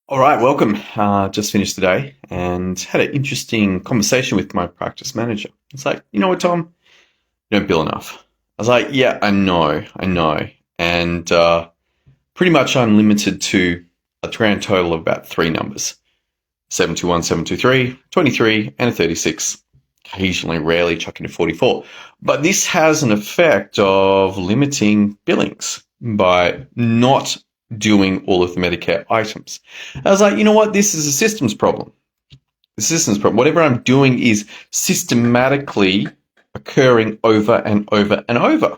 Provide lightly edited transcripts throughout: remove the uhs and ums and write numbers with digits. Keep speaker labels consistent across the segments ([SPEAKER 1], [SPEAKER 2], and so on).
[SPEAKER 1] All right, welcome. Just finished today and had an interesting conversation with my practice manager. It's like, you know what, Tom? You don't bill enough. I was like, yeah, I know. And pretty much I'm limited to a grand total of about three numbers: 721, 723, 23, and a 36. Occasionally, rarely chucking a 44. But this has an effect of limiting billings by not doing all of the Medicare items. I was like, you know what? This is a systems problem. The systems problem. Whatever I'm doing is systematically occurring over and over and over.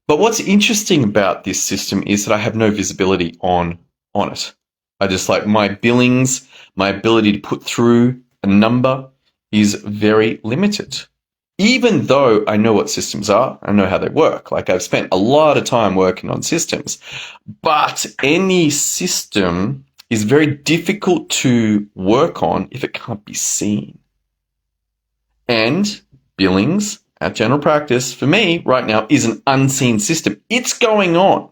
[SPEAKER 1] But what's interesting about this system is that I have no visibility on it. I just like my billings, my ability to put through a number is very limited. Even though I know what systems are, I know how they work. Like I've spent a lot of time working on systems, but any system is very difficult to work on if it can't be seen. And billings at general practice for me right now is an unseen system. It's going on.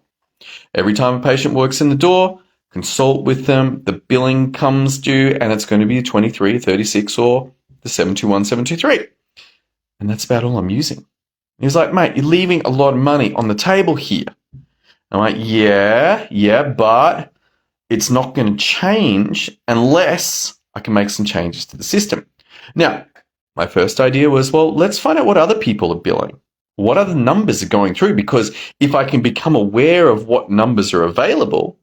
[SPEAKER 1] Every time a patient walks in the door, consult with them, the billing comes due, and it's going to be a 23, 36, or the 721, 723. And that's about all I'm using. He was like, mate, you're leaving a lot of money on the table here. I'm like, yeah, but it's not going to change unless I can make some changes to the system. Now, my first idea was, well, let's find out what other people are billing. What other numbers are going through? Because if I can become aware of what numbers are available,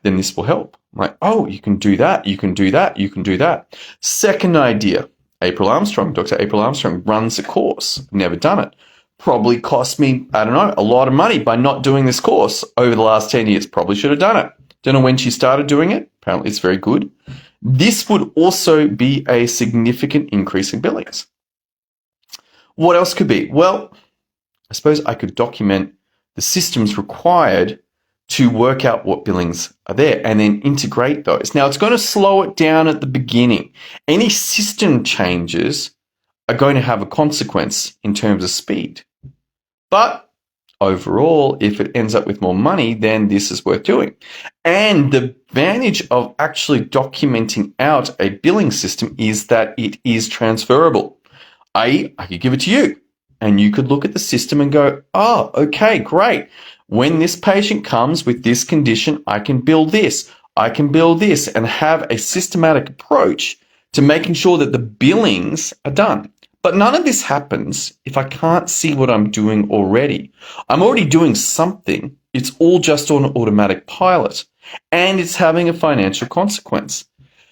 [SPEAKER 1] then this will help. I'm like, oh, you can do that, you can do that, you can do that. Second idea, Dr. April Armstrong runs a course. Never done it. Probably cost me, I don't know, a lot of money by not doing this course over the last 10 years. Probably should have done it. Don't know when she started doing it. Apparently it's very good. This would also be a significant increase in billings. What else could be? Well, I suppose I could document the systems required to work out what billings are there and then integrate those. Now, it's going to slow it down at the beginning. Any system changes are going to have a consequence in terms of speed. But overall, if it ends up with more money, then this is worth doing. And the advantage of actually documenting out a billing system is that it is transferable. I could give it to you and you could look at the system and go, oh, okay, great. When this patient comes with this condition, I can bill this, I can bill this, and have a systematic approach to making sure that the billings are done. But none of this happens if I can't see what I'm doing already. I'm already doing something. It's all just on automatic pilot, and it's having a financial consequence.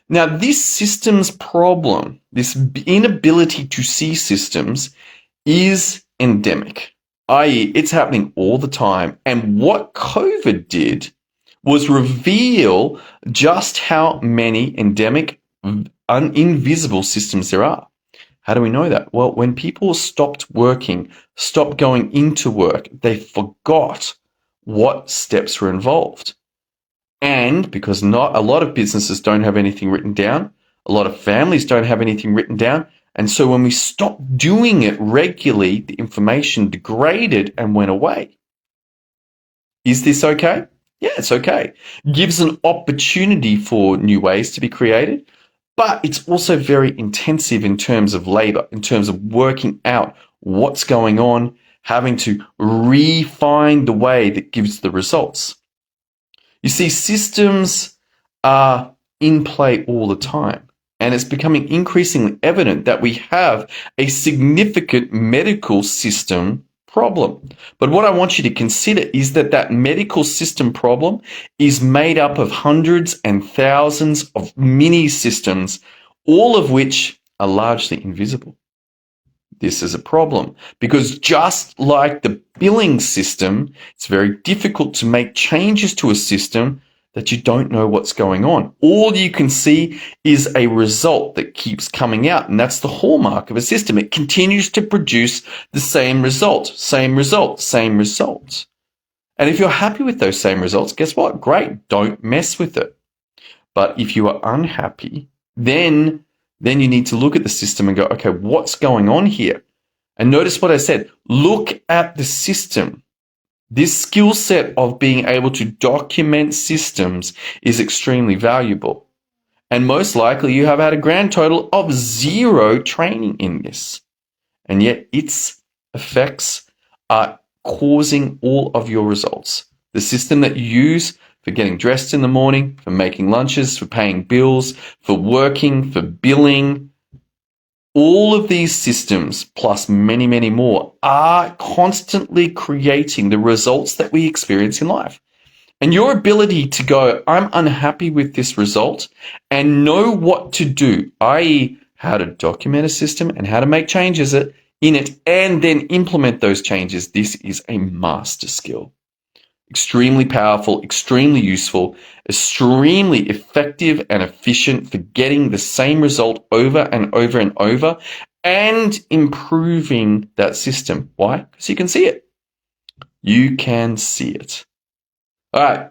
[SPEAKER 1] Now, this systems problem, this inability to see systems, is endemic, i.e., it's happening all the time. And what COVID did was reveal just how many endemic, invisible systems there are. How do we know that? Well, when people stopped working, stopped going into work, they forgot what steps were involved. And because not a lot of businesses don't have anything written down, a lot of families don't have anything written down. And so when we stopped doing it regularly, the information degraded and went away. Is this okay? Yeah, it's okay. Gives an opportunity for new ways to be created, but it's also very intensive in terms of labor, in terms of working out what's going on, having to refine the way that gives the results. You see, systems are in play all the time. And it's becoming increasingly evident that we have a significant medical system problem. But what I want you to consider is that that medical system problem is made up of hundreds and thousands of mini systems, all of which are largely invisible. This is a problem because just like the billing system, it's very difficult to make changes to a system that you don't know what's going on. All you can see is a result that keeps coming out, and that's the hallmark of a system. It continues to produce the same result, same result, same result. And if you're happy with those same results, guess what? Great, don't mess with it. But if you are unhappy, then you need to look at the system and go, okay, what's going on here? And notice what I said, look at the system. This skill set of being able to document systems is extremely valuable. And most likely you have had a grand total of 0 training in this. And yet its effects are causing all of your results. The system that you use for getting dressed in the morning, for making lunches, for paying bills, for working, for billing, all of these systems, plus many, many more, are constantly creating the results that we experience in life. And your ability to go, I'm unhappy with this result, and know what to do, i.e., how to document a system and how to make changes in it, and then implement those changes. This is a master skill. Extremely powerful, extremely useful, extremely effective and efficient for getting the same result over and over and over and improving that system. Why? Because you can see it. You can see it. All right,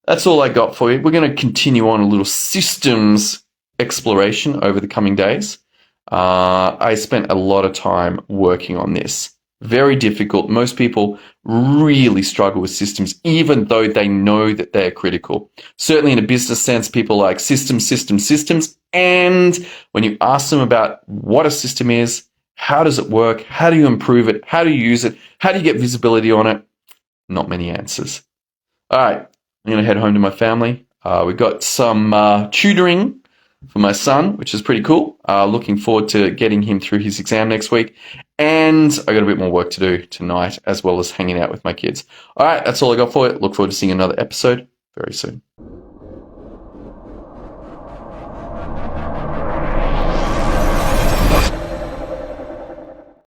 [SPEAKER 1] that's all I got for you. We're going to continue on a little systems exploration over the coming days. I spent a lot of time working on this. Very difficult. Most people really struggle with systems, even though they know that they're critical. Certainly in a business sense, people like systems. And when you ask them about what a system is, how does it work, how do you improve it, how do you use it, how do you get visibility on it, not many answers. All right, I'm going to head home to my family. We've got some tutoring for my son, which is pretty cool. Looking forward to getting him through his exam next week. And I got a bit more work to do tonight, as well as hanging out with my kids. All right, that's all I got for you. Look forward to seeing another episode very soon.